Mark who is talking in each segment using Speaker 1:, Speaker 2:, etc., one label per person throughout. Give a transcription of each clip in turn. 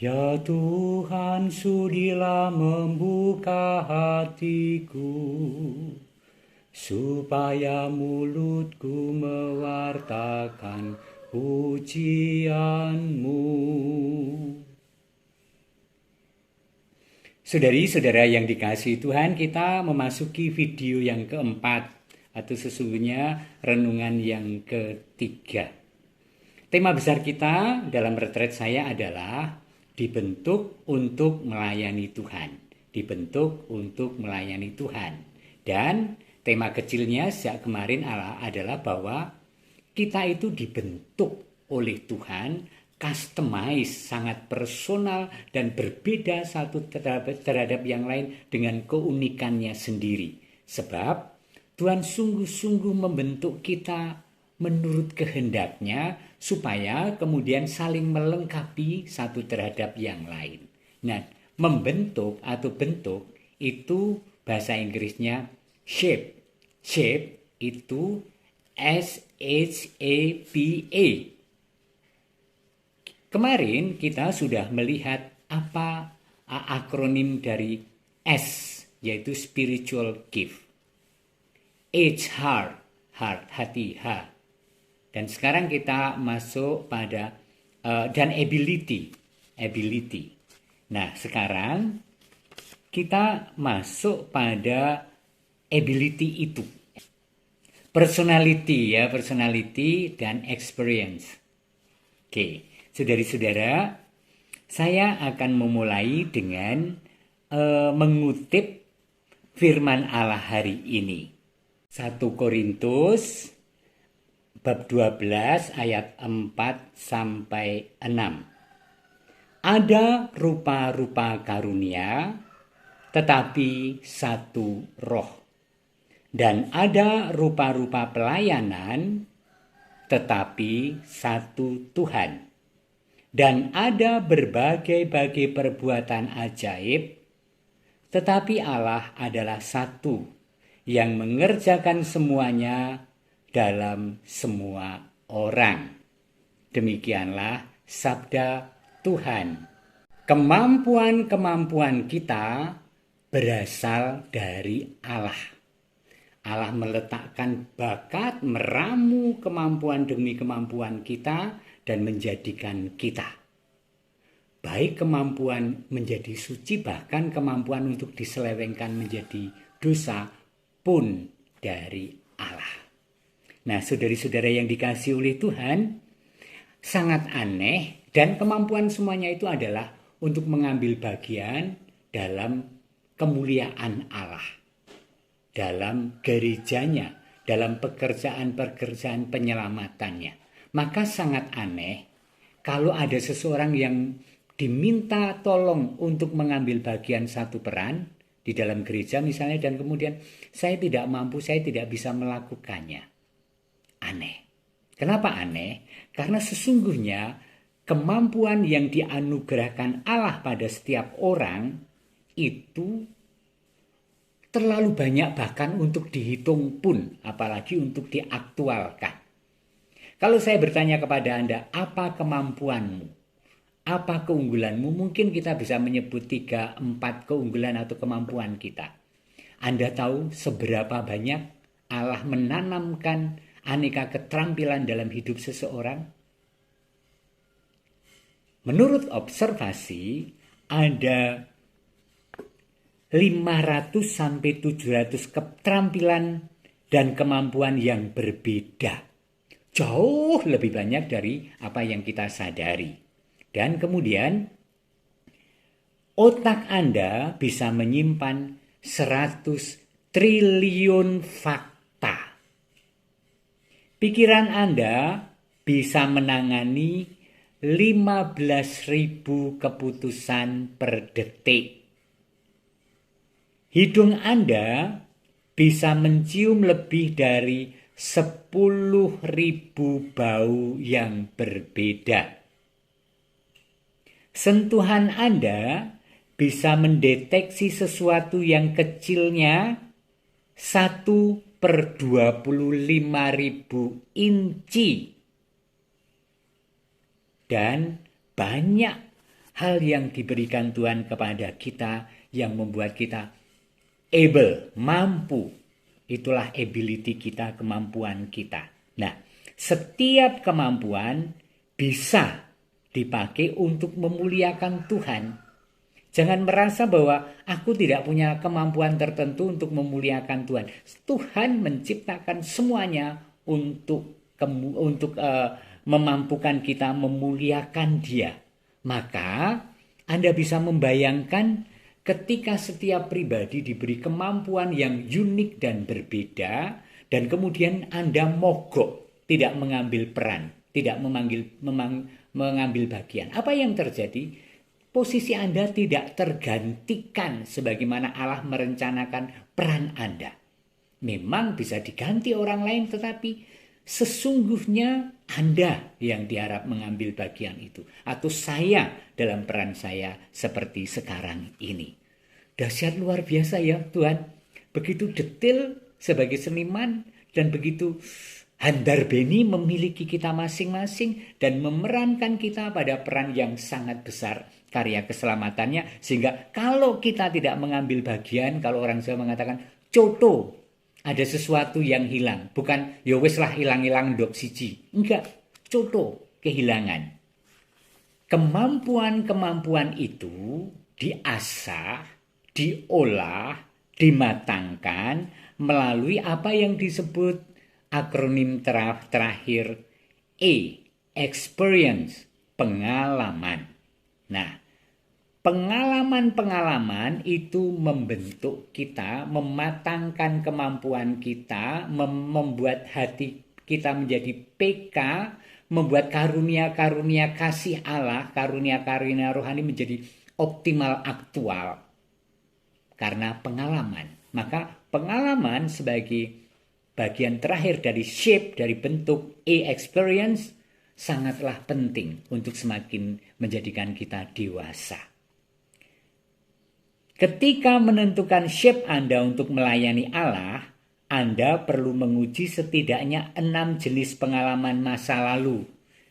Speaker 1: Ya Tuhan, sudilah membuka hatiku, supaya mulutku mewartakan pujianmu. Saudari-saudara yang dikasihi Tuhan, kita memasuki video yang keempat, atau sesungguhnya renungan yang ketiga. Tema besar kita dalam retret saya adalah dibentuk untuk melayani Tuhan. Dibentuk untuk melayani Tuhan. Dan tema kecilnya sejak kemarin adalah bahwa kita itu dibentuk oleh Tuhan, customize, sangat personal dan berbeda satu terhadap yang lain dengan keunikannya sendiri. Sebab Tuhan sungguh-sungguh membentuk kita menurut kehendaknya supaya kemudian saling melengkapi satu terhadap yang lain. Nah, membentuk atau bentuk itu bahasa Inggrisnya shape. Shape itu SHAPA. Kemarin kita sudah melihat apa akronim dari S, yaitu spiritual gift. H, heart, hati, H. Dan sekarang kita masuk pada dan ability. Nah, sekarang kita masuk pada ability itu. Personality dan experience. Oke, saudari-saudara, saya akan memulai dengan mengutip firman Allah hari ini. 1 Korintus bab 12 ayat 4 sampai 6. Ada rupa-rupa karunia, tetapi satu roh. Dan ada rupa-rupa pelayanan, tetapi satu Tuhan. Dan ada berbagai-bagai perbuatan ajaib, tetapi Allah adalah satu yang mengerjakan semuanya dalam semua orang. Demikianlah sabda Tuhan. Kemampuan-kemampuan kita berasal dari Allah. Allah meletakkan bakat, meramu kemampuan demi kemampuan kita dan menjadikan kita. Baik kemampuan menjadi suci, bahkan kemampuan untuk diselewengkan menjadi dosa pun dari Allah. Nah, saudari-saudara yang dikasihi oleh Tuhan, sangat aneh dan kemampuan semuanya itu adalah untuk mengambil bagian dalam kemuliaan Allah, dalam gerejanya, dalam pekerjaan-pekerjaan penyelamatannya. Maka sangat aneh kalau ada seseorang yang diminta tolong untuk mengambil bagian satu peran di dalam gereja misalnya, dan kemudian saya tidak mampu, saya tidak bisa melakukannya. Aneh. Kenapa aneh? Karena sesungguhnya kemampuan yang dianugerahkan Allah pada setiap orang itu terlalu banyak bahkan untuk dihitung pun, apalagi untuk diaktualkan. Kalau saya bertanya kepada Anda, apa kemampuanmu? Apa keunggulanmu? Mungkin kita bisa menyebut 3-4 keunggulan atau kemampuan kita. Anda tahu seberapa banyak Allah menanamkan aneka keterampilan dalam hidup seseorang? Menurut observasi, ada 500 sampai 700 keterampilan dan kemampuan yang berbeda. Jauh lebih banyak dari apa yang kita sadari. Dan kemudian otak Anda bisa menyimpan 100 triliun fakta. Pikiran Anda bisa menangani 15.000 keputusan per detik. Hidung Anda bisa mencium lebih dari 10.000 bau yang berbeda. Sentuhan Anda bisa mendeteksi sesuatu yang kecilnya 1/25.000 inci. Dan banyak hal yang diberikan Tuhan kepada kita yang membuat kita able, mampu. Itulah ability kita, kemampuan kita. Nah, setiap kemampuan bisa dipakai untuk memuliakan Tuhan. Jangan merasa bahwa aku tidak punya kemampuan tertentu untuk memuliakan Tuhan. Tuhan menciptakan semuanya untuk memampukan kita memuliakan Dia. Maka Anda bisa membayangkan ketika setiap pribadi diberi kemampuan yang unik dan berbeda, dan kemudian Anda mogok, tidak mengambil peran, tidak mengambil bagian. Apa yang terjadi? Posisi Anda tidak tergantikan sebagaimana Allah merencanakan peran Anda. Memang bisa diganti orang lain, tetapi sesungguhnya Anda yang diharap mengambil bagian itu. Atau saya dalam peran saya seperti sekarang ini. Dahsyat luar biasa ya Tuhan. Begitu detail sebagai seniman dan begitu handar beni memiliki kita masing-masing dan memerankan kita pada peran yang sangat besar karya keselamatannya. Sehingga kalau kita tidak mengambil bagian, kalau orang Jawa mengatakan coto, ada sesuatu yang hilang. Bukan ya wis lah hilang-hilang ndok siji. Enggak, coto, kehilangan. Kemampuan-kemampuan itu diasah, diolah, dimatangkan melalui apa yang disebut akronim terakhir E, experience, pengalaman. Nah, pengalaman-pengalaman itu membentuk kita, mematangkan kemampuan kita, membuat hati kita menjadi PK, membuat karunia-karunia kasih Allah, karunia-karunia rohani menjadi optimal aktual. Karena pengalaman. Maka pengalaman sebagai bagian terakhir dari shape, dari bentuk experience, sangatlah penting untuk semakin menjadikan kita dewasa. Ketika menentukan shape Anda untuk melayani Allah, Anda perlu menguji setidaknya 6 jenis pengalaman masa lalu.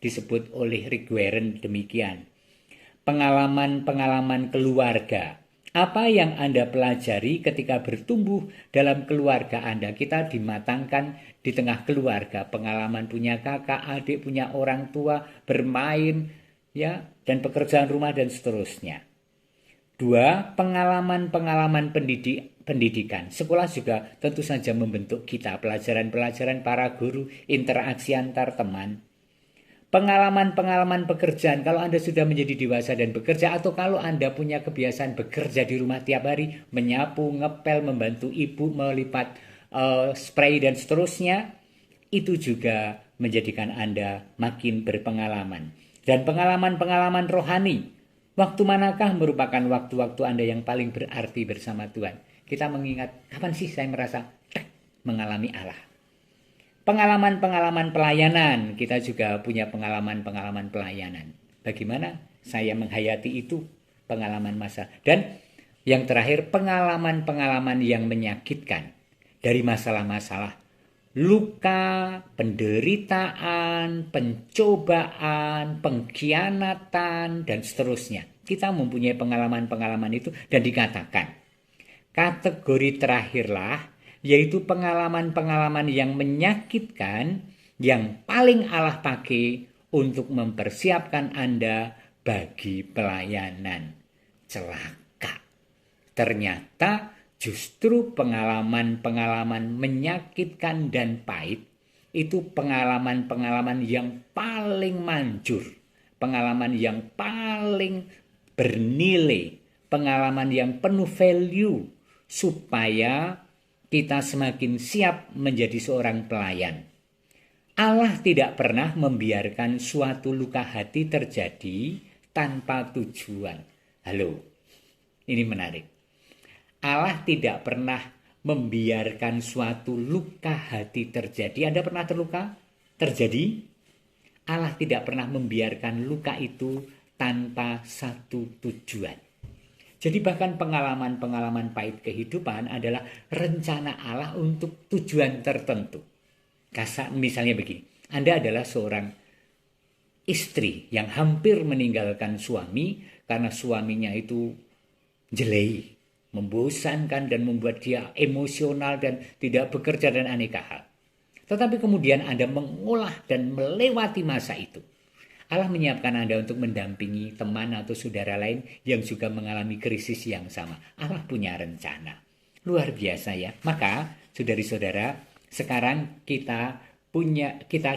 Speaker 1: Disebut oleh Rick Warren demikian. Pengalaman-pengalaman keluarga. Apa yang Anda pelajari ketika bertumbuh dalam keluarga Anda? Kita dimatangkan di tengah keluarga. Pengalaman punya kakak, adik, punya orang tua, bermain, ya, dan pekerjaan rumah dan seterusnya. 2, pengalaman-pengalaman pendidikan. Sekolah juga tentu saja membentuk kita. Pelajaran-pelajaran para guru, interaksi antar teman. Pengalaman-pengalaman pekerjaan, kalau Anda sudah menjadi dewasa dan bekerja, atau kalau Anda punya kebiasaan bekerja di rumah tiap hari, menyapu, ngepel, membantu ibu, melipat spray dan seterusnya, itu juga menjadikan Anda makin berpengalaman. Dan pengalaman-pengalaman rohani, waktu manakah merupakan waktu-waktu Anda yang paling berarti bersama Tuhan? Kita mengingat, kapan sih saya merasa mengalami Allah? Pengalaman-pengalaman pelayanan, kita juga punya pengalaman-pengalaman pelayanan. Bagaimana saya menghayati itu, pengalaman masa. Dan yang terakhir, pengalaman-pengalaman yang menyakitkan dari masalah-masalah. Luka, penderitaan, pencobaan, pengkhianatan, dan seterusnya. Kita mempunyai pengalaman-pengalaman itu dan dikatakan. Kategori terakhirlah, yaitu pengalaman-pengalaman yang menyakitkan yang paling Allah pakai untuk mempersiapkan Anda bagi pelayanan. Celaka. Ternyata justru pengalaman-pengalaman menyakitkan dan pahit itu pengalaman-pengalaman yang paling manjur, pengalaman yang paling bernilai, pengalaman yang penuh value supaya kita semakin siap menjadi seorang pelayan. Allah tidak pernah membiarkan suatu luka hati terjadi tanpa tujuan. Halo, ini menarik. Allah tidak pernah membiarkan suatu luka hati terjadi. Anda pernah terluka? Terjadi? Allah tidak pernah membiarkan luka itu tanpa satu tujuan. Jadi bahkan pengalaman-pengalaman pahit kehidupan adalah rencana Allah untuk tujuan tertentu. Misalnya begini, Anda adalah seorang istri yang hampir meninggalkan suami karena suaminya itu jelei, membosankan dan membuat dia emosional dan tidak bekerja dan aneka hal. Tetapi kemudian Anda mengolah dan melewati masa itu. Allah menyiapkan Anda untuk mendampingi teman atau saudara lain yang juga mengalami krisis yang sama. Allah punya rencana. Luar biasa ya. Maka, saudari-saudara, sekarang kita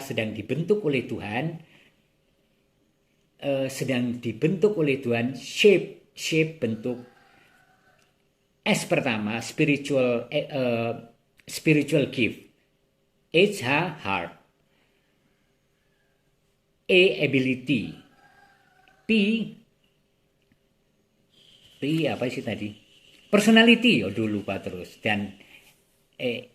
Speaker 1: sedang dibentuk oleh Tuhan, shape bentuk. S pertama, spiritual gift. H, heart. A, ability. P apa sih tadi? Personality, dulu lupa terus. Dan E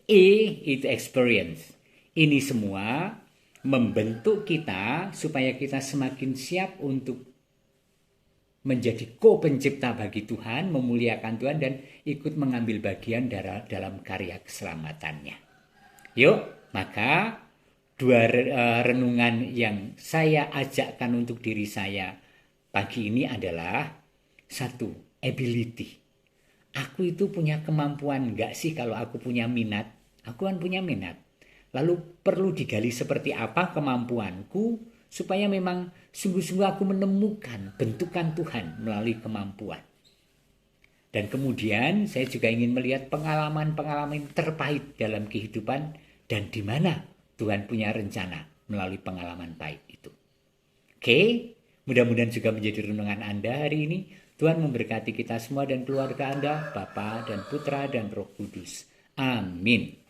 Speaker 1: itu experience. Ini semua membentuk kita supaya kita semakin siap untuk menjadi co-pencipta bagi Tuhan, memuliakan Tuhan, dan ikut mengambil bagian dalam karya keselamatannya. Yuk, maka dua renungan yang saya ajakkan untuk diri saya pagi ini adalah satu, ability. Aku itu punya kemampuan enggak sih kalau aku punya minat? Aku kan punya minat. Lalu perlu digali seperti apa kemampuanku supaya memang sungguh-sungguh aku menemukan bentukan Tuhan melalui kemampuan. Dan kemudian saya juga ingin melihat pengalaman-pengalaman terpahit dalam kehidupan dan di mana Tuhan punya rencana melalui pengalaman pahit itu. Oke, mudah-mudahan juga menjadi renungan Anda hari ini. Tuhan memberkati kita semua dan keluarga Anda, Bapa dan Putra dan Roh Kudus. Amin.